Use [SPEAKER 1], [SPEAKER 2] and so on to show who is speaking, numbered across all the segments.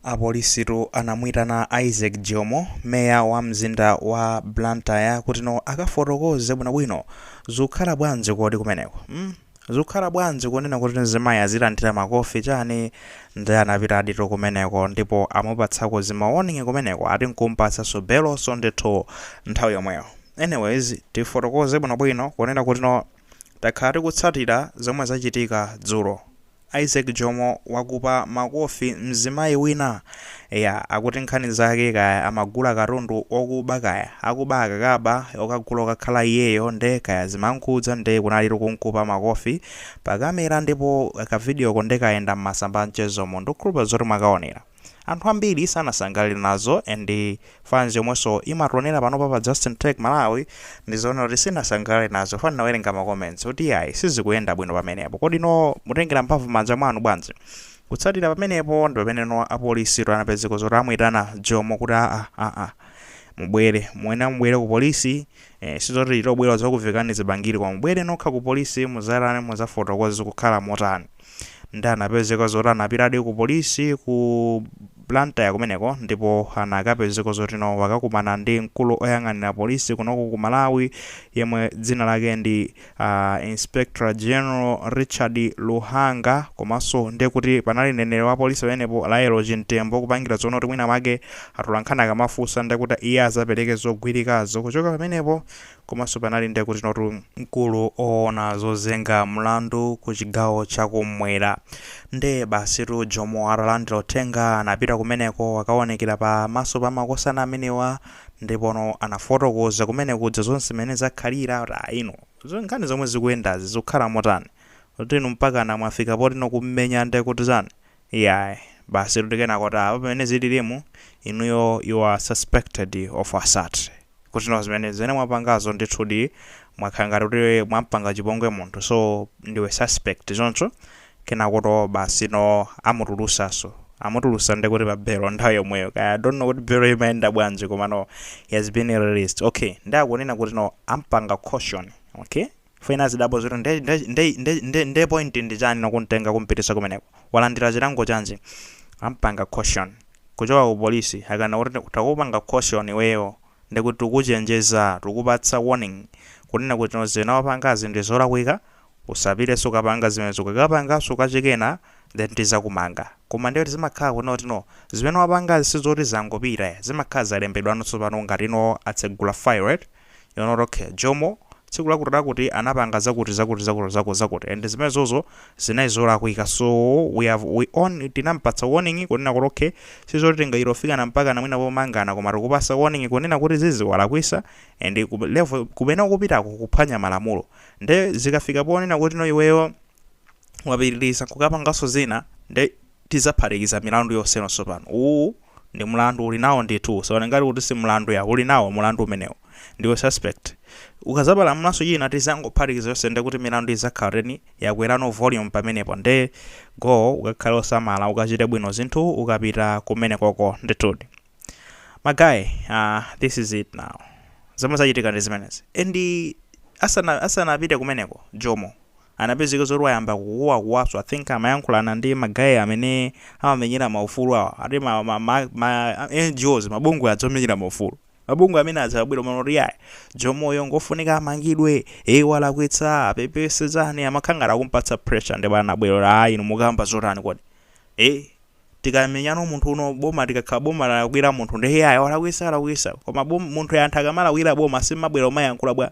[SPEAKER 1] Apolisitu anamwitana Isaac Jomo, meya wa mzinda wa Blantyre kuti akafotokoze bwinobwino zikukhala bwanji kodi kumeneko. Zikukhala bwanji kunena kuti mzimayi azilandira makofi chani ndi anapitadi kumeneko ndipo amupatsako zimawarning kumeneko ati nkumpatsa sobelo sondetho nthawi yomweyo. Anyways, tifotokoze bwinobwino kunena kuti takhala tikutsatira zomwe zachitika dzulo. Isaac Jomo wakupa makofi mzimayi wina akuti nkhani zake kaya amagula katundu okuba kaya akubaka kaba okagula okakhala iyeyo nde kaya zimankhudza nde kunali kunkupa makofi pakamera ndipo akavidiyo kondekayenda m'masamba mchezomo ndikukhulupirira zoti mwakaonera. Anthu ambiri sanasangalire nazo and fans yomwenso imatonera panopa pa Justin Tech Malawi ndizoona kuti sinasangalire nazo fana werenga ma comments kuti ayi sizikuyenda bwino pamenepo kodi mutengera mphamvu manja mwanu bwanji. Kutsatira pamenepo ndi pamene apolisi anapezeka zoti amuyitana Jomo kuti mubwere ku polisi sizoti tobwera zokuvekani zibangiri kwa mubwere nokha ku polisi muzarane muzafotokoza kukhala motani. Ndi anapezeka zoti anapitadi ku polisi ku Blantyre kumeneko ndipo anakapezeka zoti wakakumana ndi mkulu oyang'anira polisi kunoku ku Malawi yemwe dzina lake ndi Inspector General Richard Luhanga komanso ndi kuti panali mneneri wa polisi pamenepo Laelo Chintembo kupangira zoona kuti mwina mwake atolankhana kamafusa ndi kuti iye azapereke zogwirikazo kuchoka pamenepo komanso panali ndi kuti mkulu oona zozenga mlandu ku chigawo chakumwera. Nde basitu Jomo atalandira uthenga anapita kumeneko akaonekera pamaso pa makosana amenewa ndipo anafotokoza kumene kudza zonse zimene zakhalira nkhani zomwe zikuyendazi zikukhala motani kuti mpaka namwafika poti kummenya ndi kuti zani basi tikena kuti pamene zililimu inuyo you are suspected of assault kuti zimene mwapangazo ndithudi mwakhanga kuti mwampanga chipongwe munthu so ndiwe suspect choncho kenakoto basi amutulusa ndi kuti pabelo nthawi yomweyo kaya don't know kuti belo imayenda bwanji koma he has been released. Okay, ndakunena kuti ampanga caution. Okay, finance double zero nde point ndi chani nokuntenga kumpitisa kumeneko walandira chilango chanji ampanga caution kuchoka ku polisi akana kuti takupanga caution iweyo ndikuti tukuchenjeza tukupatsa warning kunena kuti zena wapangazi ndi zolakwika usapite sukapanga zimene zukapanga sukachikena then tizakumanga koma ndiyo zimakhala kuti zimene wapangazi sizoti zangopita zimakhala zalembedwa nonso pano ngati atsegula file okay Jomo tsiku lakuti anapanga zakuti and zimene zozo zinayi zolakwika so tinampatsa warning kunena kuti okay sizoti tingayirofika na mpaka namwina pomangana koma tikupasa warning kunena kuti zizi walakwisa and level kumene kupitako kuphwanya malamulo nde zikafika ponena kuti iweyo wapitiriza kukapanganso zina nde tizaphatikiza milandu yonse nonso pano ndi mlandu uli nawo ndithu so ngati kuti si mlandu uli nawo mlandu umenewo ndiwe suspect ukazapala mlaso yina tizangophatikiza yonse ndi kuti milandu izakhala yakwera volume pamenepo nde go ukakhala osamala ukachite bwino zinthu ukapita kumenekoko ndithudi magayi. This is it now zomwe zachitika ndi zimenezi and asanapite kumeneko Jomo anapezeka zoti wayamba kuwaso I think amayankhulana ndi magayi amene amamenyera maufulu awa ati NGOs mabungwe adzamenyera maufulu mabungwe amene adzabwera manoti Jomoyo ngofunika amangidwe walakwitsa pepese zani amakhangala kumpatsa pressure ndipo anabwera inu mukamba zotani kodi tikamenyano munthu boma tikakhala boma lakwira munthu ndi walakwisa koma munthu yanthu akamalakwira boma simabwera umayankhula bwa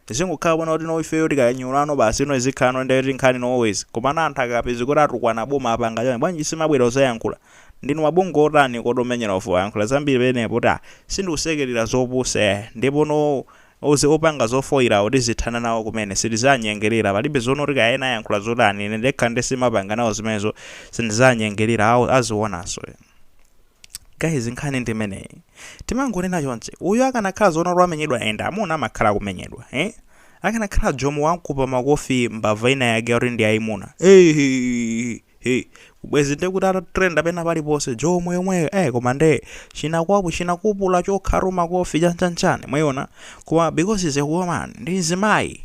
[SPEAKER 1] zingokhala bona kuti ifeyo tikanyulano basi izikhala ndi nkhani always koma anthu akapeza kuti atukwana boma apanga bwanji simabwera uzayankhula ndinu mabungwe otani kodomenyera ofu yankhula zambiri penepo kuti sindikusekerera zopusa ndipo opanga zofoira kuti zithana nawo kumene sitizanyengerera palibe zono kuti kayena yankhula zotani ndekha ndi simapanga nawo zimenezo sindizanyengerera azionanso. Guys, nkhani ndi imeneyi timangonena chonse uyu akanakhala zoona kuti amenyedwa enda amuna amakhala kumenyedwa akanakhala Jomo wankupa makofi mbava ina yake kuti ndi ayimuna kubwezi ndi kuti trend apena paliponse Jomo yomweyo koma nde chinakupula chokharu makofi chanchanchani mwayona koma because is a woman ndi zimayi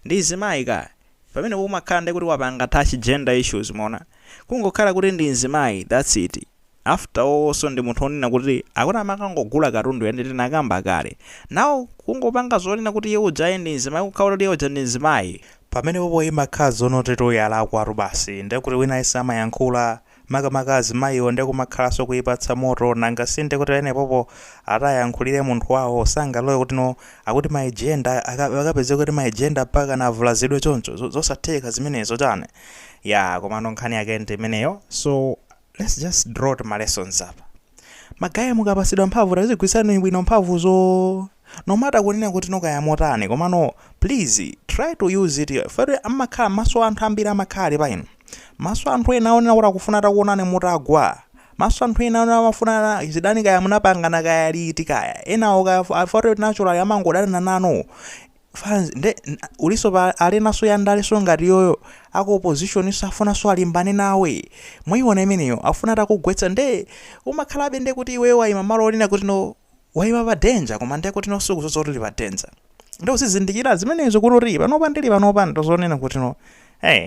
[SPEAKER 1] ndi zimayi kaya pamene umakhala ndi kuti wapanga touch gender issues mona kungokhala kuti ndi mzimayi, that's it. After all, so ndi munthu onena kuti akuti amakangogula katundu yende tinakamba kale. Now kungopanga zonena kuti iye uja ndi mzimayi, kukhala kuti iye uja ndi mzimayi. Pamene popo imakhala zonoteto yalakwa basi, ndiye kuti wina ise amayankhula makamaka azimayiwo ndiye kumakhalanso kuipatsa moto, nanga sinde kuti ene popo atayankhulire munthu wawo sangalowe kuti no akuti maigenda akapeze kuti maigenda mpaka navulazidwe choncho zosatheka zimenezo chane ya komano nkhani yake ndi imeneyo. So let's just draw my lessons up. Magaye mukapasidwa mphamvu tazigwisani bwino mphamvuzo nomata kunena kuti nokayamotani komano please try to use it. Fere amakhala maso anthu ambiri amakhala paino, maso anthu ena onena kuti akufuna takuonani mutagwa, maso anthu ena onena amafuna zidani kaya munapangana kaya liti kaya enawo kaya for natural amangodana nano nde uliso pa alenaso yandaliso ngati yoyo ako opposition safuna so alimbane nawe mwiona imeneyo afuna takugwetsa nde umakhalabe nde kuti iweyo wayima malo onena kuti no wayima pa danger koma nde kuti no sukuzozoti pa danger nde usizindikira zimenezo kuti panopa ndili panopa ndozonena kuti no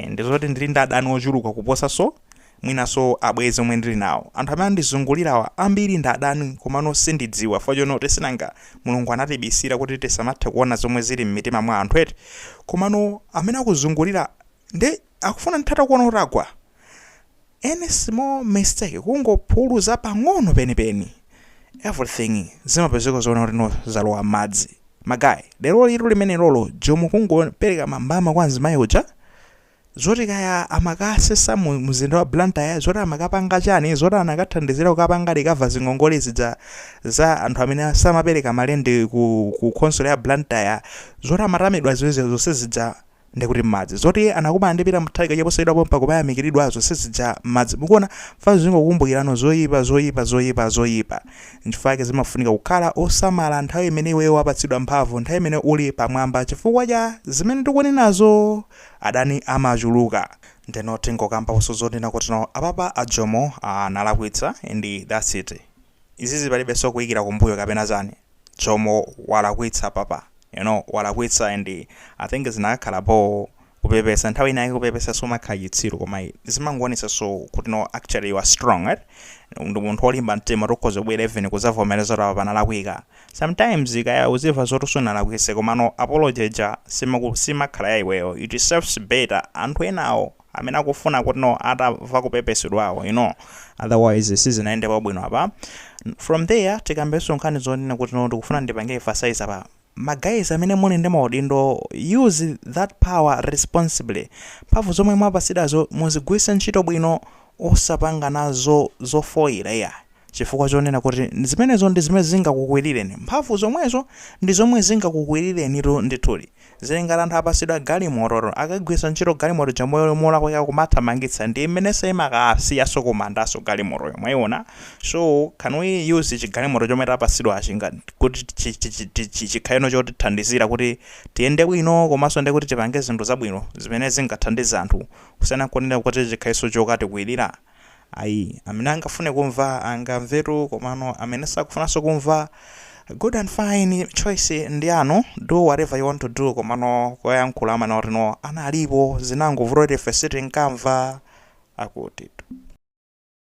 [SPEAKER 1] ndizoti ndili ndadani ochuluka kuposa so mwinaso abwezi omwe ndili nawo. Anthu amene andizungulirawa ambiri ndadani komano sindidziwa fojono tesinanga mulungu anatibisira kuti tisamathe kuona zomwe zili mmitima mwa anthu eti komano amene akuzungulira nde akufuna nthatha kuona kuti agwa. Any small mistake kungophuluza pang'ono penipeni everything zimapezeka zoona kuti no zalowa madzi. Magayi lero litu limene lolo Jomo kungopereka mambama kwa mzimayi uja zoti kaya amakasesa muzinda wa Blantyre zoti amakapanga chani zoti anakathandizira kukapanga likava zingongolezi za anthu amene samapereka malende ku console ya Blantyre zoti amatamidwa zonse zija ndikuti madzi zoti anakuba ndipita mthaika chaposayidwapo mpaka payamikiridwa zonse zija madzi. Mukuona fa zingokumbukirano zoyipa nchifukwa zimafunika kukhala osamala nthawi imene iweyo wapatsidwa mphamvu, nthawi imene uli pamwamba chifukwa cha zimene tikunenazo adani amachuluka. Ndeno tingokambaso zonena kuti no apapa Jomo analakwitsa and that's it. Izi zipalibenso kuyikira kumbuyo kapena chani. Jomo walakwitsa papa, walakwitsa and I think zinakhalapo kupepesa nthawi inayi kupepesa somakhayitsiro koma zimangonesa so kuti no actually you are strong, right? Ndi munthu olimba mtima tokoza bwera even kuzavomereza kuti panalakwika. Sometimes kaya uziva zoti sunalakwise koma no apology ja simakhala yayiweyo. It serves better anthu enawo amene akufuna kuti no atava kupepesedwawo, otherwise sizinaende pabwino apa. From there tikambeso nkhani zonena kuti no ndikufuna ndipange emphasize apa magayizi amene muli ndi maudindo use that power responsibly. Mphamvu zomwe mwapasidazo muzigwiritse ntchito bwino osapanga nazo zofoyira iya chifukwa chonena kuti zimenezo ndi zimene zingakukwirire. Mphamvu zomwezo ndi zomwe zingakukwirire ndithuli. Zilingana anthu apasidwa galimoto akagwiritsa ntchito galimoto chamoyo mola kwake kumathamangitsa ndi imene semakasiyaso kumandaso galimoto yomweyiona. So can we use chigalimoto chomwe tapasidwa achinga kuti chikhayeno chotithandizira kuti tiyende bwino komanso ndi kuti tipange zinthu zabwino zimene zingathandiza anthu kusiyana kunena kuti chikhayiso chokati kuwirira. Ayi amene angafune kumva angamvetu komano amene sakufunanso kumva good and fine, choice ndi anu, do whatever you want to do komano koyankhula amene kuti no analipo zinangovuta kuti ife sitinkamva akuti